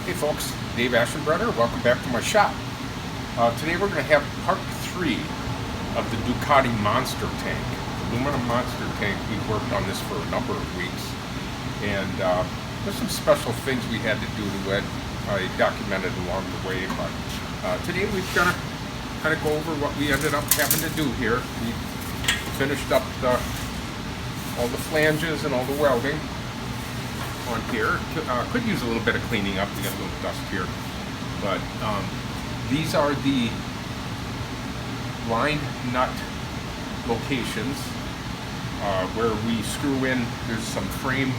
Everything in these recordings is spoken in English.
Hey folks, Dave Ashenbrenner. Welcome back to my shop. Today we're going to have part 3 of the Ducati Monster Tank. Aluminum Monster Tank. We've worked on this for a number of weeks, and there's some special things we had to do to it. I documented along the way, but today we're going to kind of go over what we ended up having to do here. We finished up all the flanges and all the welding on here. Could use a little bit of cleaning up. We got a little dust here, but these are the blind nut locations where we screw in. There's some frame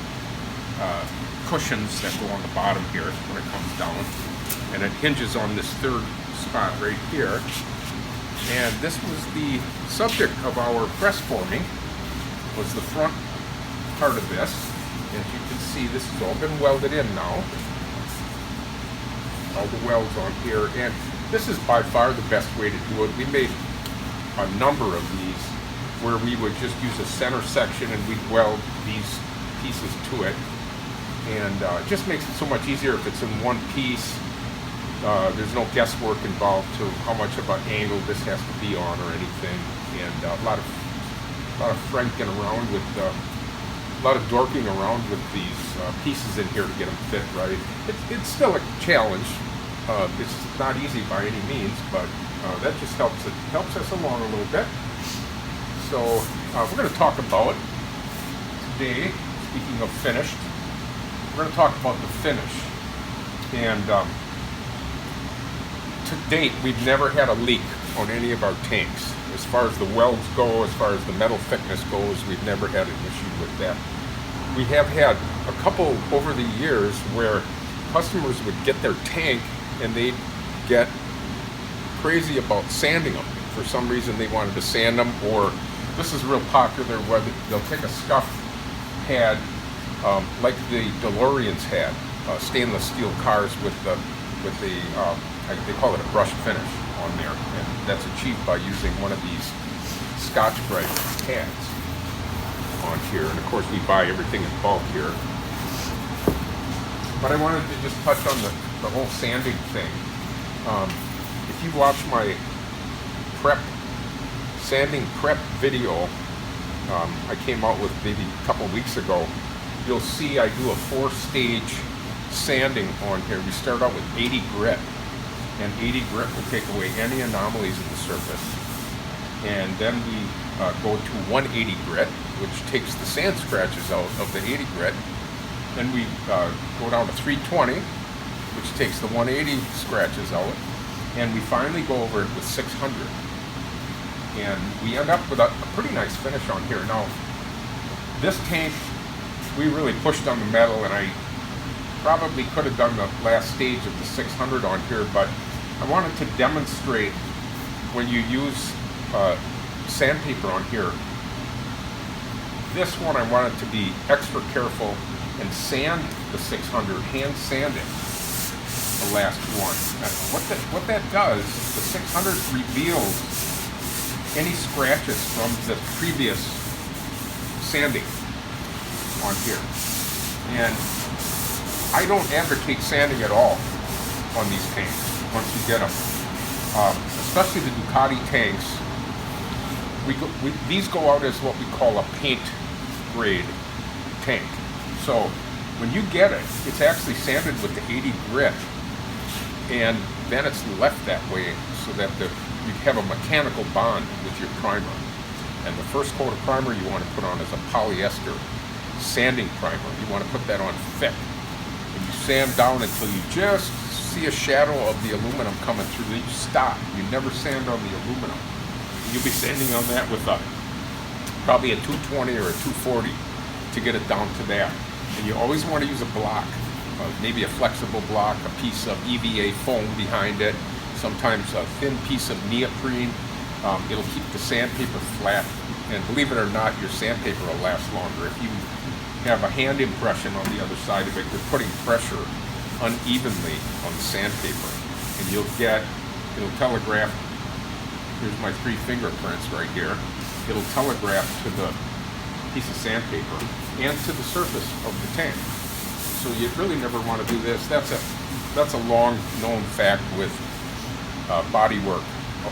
cushions that go on the bottom here when it comes down, and it hinges on this third spot right here. And this was the subject of our press forming, was the front part of this. As you can see, this has all been welded in now. All the welds on here, and this is by far the best way to do it. We made a number of these where we would just use a center section and we'd weld these pieces to it. And it just makes it so much easier if it's in one piece. There's no guesswork involved to how much of an angle this has to be on or anything. And a lot of franking around with a lot of dorking around with these pieces in here to get them fit right. It's still a challenge. It's not easy by any means, but that just helps us along a little bit. So we're going to talk about today, speaking of finished, we're going to talk about the finish. And to date, we've never had a leak on any of our tanks. As far as the welds go, as far as the metal thickness goes, we've never had an issue with that. We have had a couple over the years where customers would get their tank and they'd get crazy about sanding them. For some reason they wanted to sand them, or this is real popular where they'll take a scuff pad like the DeLoreans had, stainless steel cars with the they call it a brushed finish on there, and that's achieved by using one of these Scotch-Brite pads on here. And of course we buy everything in bulk here. But I wanted to just touch on the whole sanding thing. If you watch my sanding prep video I came out with maybe a couple weeks ago, you'll see I do a 4-stage sanding on here. We start out with 80 grit. And 80 grit will take away any anomalies in the surface. And then we go to 180 grit, which takes the sand scratches out of the 80 grit. Then we go down to 320, which takes the 180 scratches out. And we finally go over it with 600. And we end up with a pretty nice finish on here. Now, this tank, we really pushed on the metal, and I probably could have done the last stage of the 600 on here, but I wanted to demonstrate when you use sandpaper on here. This one I wanted to be extra careful and sand the 600, hand sand it, the last one. What that does, the 600 reveals any scratches from the previous sanding on here. And I don't advocate sanding at all on these tanks once you get them. Especially the Ducati tanks. These go out as what we call a paint grade tank. So when you get it, it's actually sanded with the 80 grit, and then it's left that way so that you have a mechanical bond with your primer. And the first coat of primer you want to put on is a polyester sanding primer. You want to put that on thick. And you sand down until you just see a shadow of the aluminum coming through. Then you stop. You never sand on the aluminum. You'll be sanding on that with probably a 220 or a 240 to get it down to that. And you always want to use a block, maybe a flexible block, a piece of EVA foam behind it, sometimes a thin piece of neoprene. It'll keep the sandpaper flat, and believe it or not, your sandpaper will last longer. If you have a hand impression on the other side of it, you're putting pressure unevenly on the sandpaper, and it'll telegraph. Here's my 3 fingerprints right here. It'll telegraph to the piece of sandpaper and to the surface of the tank. So you really never want to do this. That's that's a long known fact with bodywork,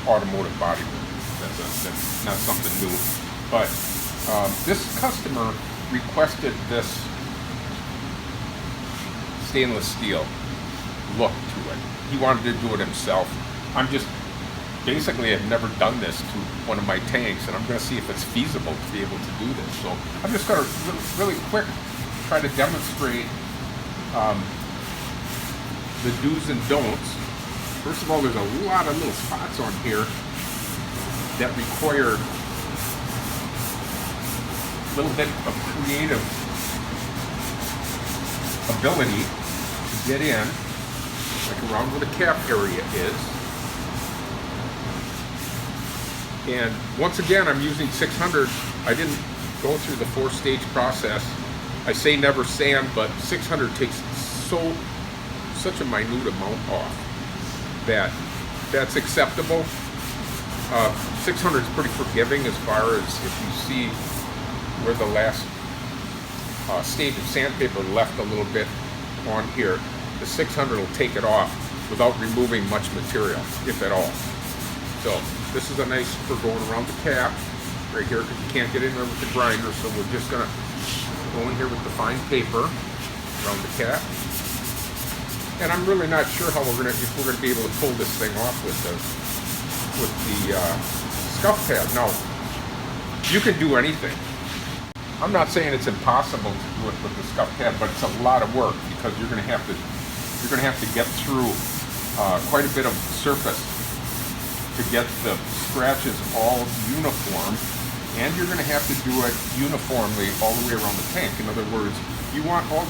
automotive bodywork. That's not something new. But this customer requested this stainless steel look to it. He wanted to do it himself. I'm just basically have never done this to one of my tanks, and I'm going to see if it's feasible to be able to do this. So I'm just going to really quick try to demonstrate the do's and don'ts. First of all, there's a lot of little spots on here that require a little bit of creative ability to get in, like around where the cap area is. And once again, I'm using 600. I didn't go through the 4-stage process. I say never sand, but 600 takes such a minute amount off that that's acceptable. 600 is pretty forgiving as far as if you see where the last stage of sandpaper left a little bit on here, the 600 will take it off without removing much material, if at all. So this is a nice for going around the cap right here, because you can't get in there with the grinder. So we're just gonna go in here with the fine paper around the cap. And I'm really not sure how if we're gonna be able to pull this thing off with the scuff pad. Now, you can do anything. I'm not saying it's impossible to do it with the scuff pad, but it's a lot of work because you're gonna have to get through quite a bit of surface to get the scratches all uniform, and you're going to have to do it uniformly all the way around the tank. In other words, you want all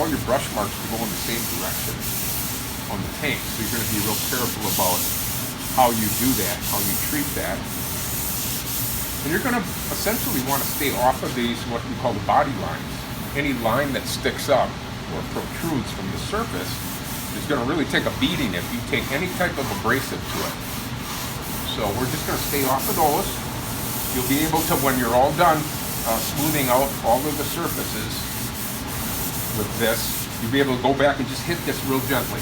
your brush marks to go in the same direction on the tank. So you're going to be real careful about how you do that, how you treat that. And you're going to essentially want to stay off of these, what we call the body lines. Any line that sticks up or protrudes from the surface is going to really take a beating if you take any type of abrasive to it. So we're just going to stay off of those. You'll be able to, when you're all done smoothing out all of the surfaces with this, you'll be able to go back and just hit this real gently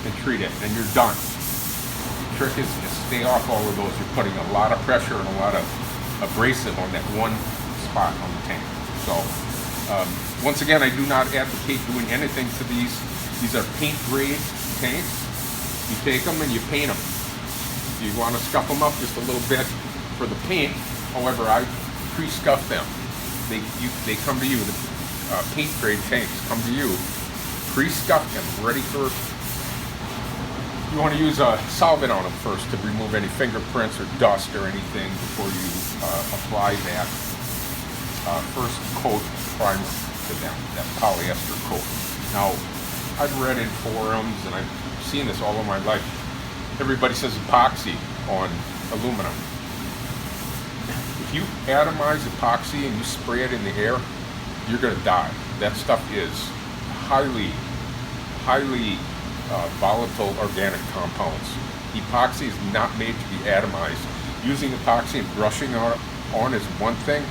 and treat it, and you're done. The trick is to stay off all of those. You're putting a lot of pressure and a lot of abrasive on that one spot on the tank. So once again, I do not advocate doing anything to these. These are paint grade tanks. You take them and you paint them. You want to scuff them up just a little bit for the paint. However, I pre-scuff them. They come to you. The paint grade tanks come to you pre-scuffed them, ready for. You want to use a solvent on them first to remove any fingerprints or dust or anything before you apply that first coat primer to them, that polyester coat. Now, I've read in forums and I've seen this all of my life. Everybody says epoxy on aluminum. If you atomize epoxy and you spray it in the air, you're going to die. That stuff is highly volatile organic compounds. Epoxy is not made to be atomized. Using epoxy and brushing on is one thing,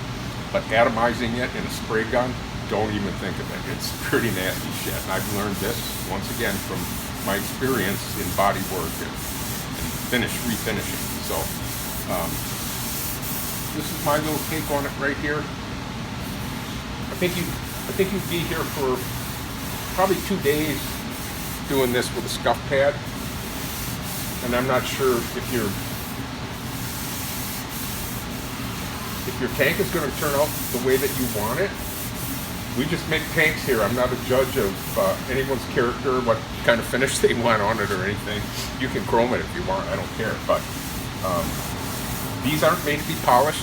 but atomizing it in a spray gun, don't even think of it. It's pretty nasty shit. And I've learned this, once again, from my experience in body work and refinishing. So this is my little take on it right here. I think you'd be here for probably 2 days doing this with a scuff pad. And I'm not sure if your tank is going to turn out the way that you want it. We just make tanks here. I'm not a judge of anyone's character, what kind of finish they want on it or anything. You can chrome it if you want, I don't care. But these aren't made to be polished.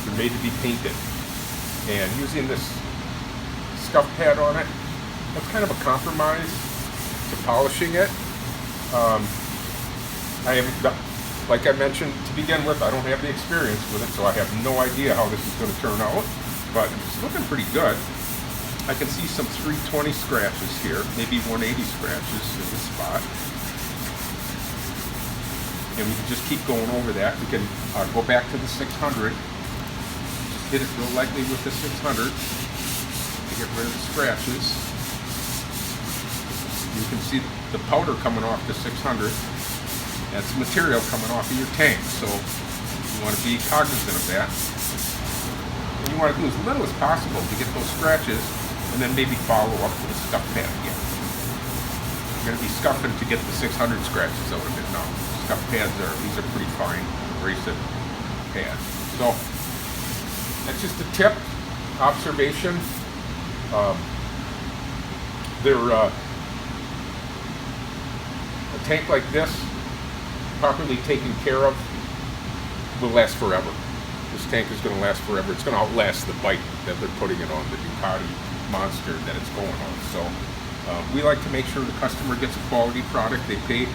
They're made to be painted. And using this scuff pad on it, that's kind of a compromise to polishing it. I haven't got, like I mentioned to begin with, I don't have the experience with it, so I have no idea how this is going to turn out. But it's looking pretty good. I can see some 320 scratches here, maybe 180 scratches in this spot. And we can just keep going over that. We can go back to the 600. Just hit it real lightly with the 600 to get rid of the scratches. can see the powder coming off the 600. That's material coming off of your tank, so you want to be cognizant of that. And you want to do as little as possible to get those scratches, and then maybe follow up with a scuff pad again. You're going to be scuffing to get the 600 scratches out of it now. Scuff pads these are pretty fine abrasive pads. So that's just a tip, observation. A tank like this, properly taken care of, will last forever. This tank is going to last forever. It's going to outlast the bike that they're putting it on, the Ducati monster that it's going on. So we like to make sure the customer gets a quality product. They pay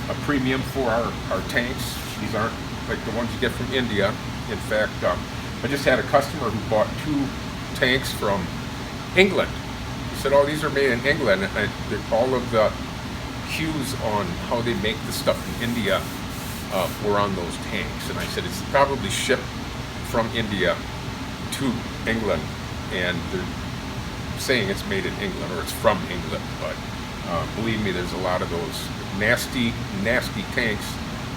a premium for our tanks. These aren't like the ones you get from India. In fact, I just had a customer who bought 2 tanks from England. He said, "Oh, these are made in England." And all of the cues on how they make the stuff in India were on those tanks. And I said, it's probably shipped from India to England, and they're saying it's made in England or it's from England. But believe me, there's a lot of those nasty tanks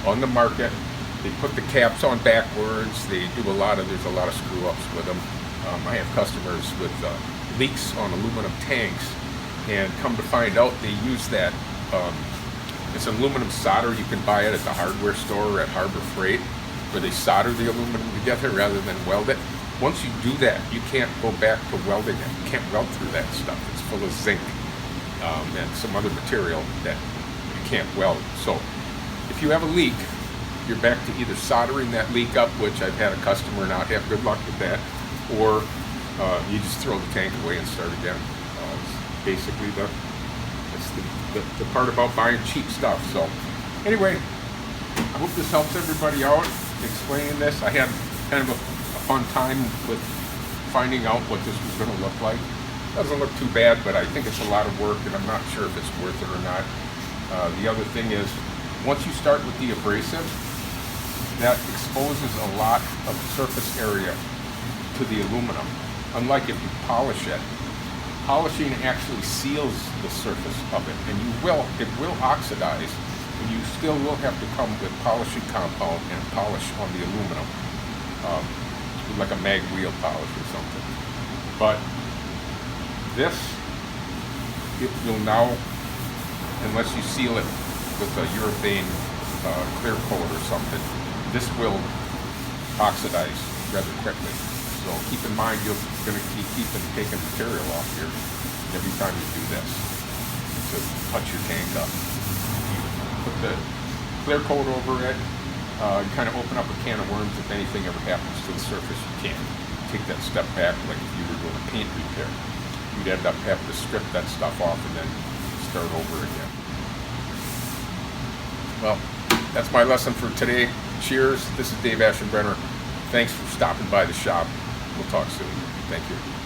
on the market. They put the caps on backwards. There's a lot of screw ups with them. I have customers with leaks on aluminum tanks, and come to find out they use that. It's aluminum solder. You can buy it at the hardware store or at Harbor Freight, where they solder the aluminum together rather than weld it. Once you do that, you can't go back to welding it. You can't weld through that stuff. It's full of zinc and some other material that you can't weld. So if you have a leak, you're back to either soldering that leak up, which I've had a customer not have good luck with that, or you just throw the tank away and start again. It's basically the part about buying cheap stuff. So anyway, I hope this helps everybody out explaining this. I had kind of a fun time with finding out what this was going to look like. Doesn't look too bad, but I think it's a lot of work, and I'm not sure if it's worth it or not. The other thing is, once you start with the abrasive, that exposes a lot of surface area to the aluminum. Unlike if you polish it, polishing actually seals the surface of it, and it will oxidize, and you still will have to come with polishing compound and polish on the aluminum, like a mag wheel polish or something. But this, it will now, unless you seal it with a urethane clear coat or something, this will oxidize rather quickly. So keep in mind, you're going to keep taking material off here every time you do this to touch your tank up. You put the clear coat over it, you kind of open up a can of worms. If anything ever happens to the surface, you can't take that step back like if you were doing a paint repair. You'd end up having to strip that stuff off and then start over again. Well, that's my lesson for today. Cheers. This is Dave Aschenbrenner. Thanks for stopping by the shop. We'll talk soon. Thank you.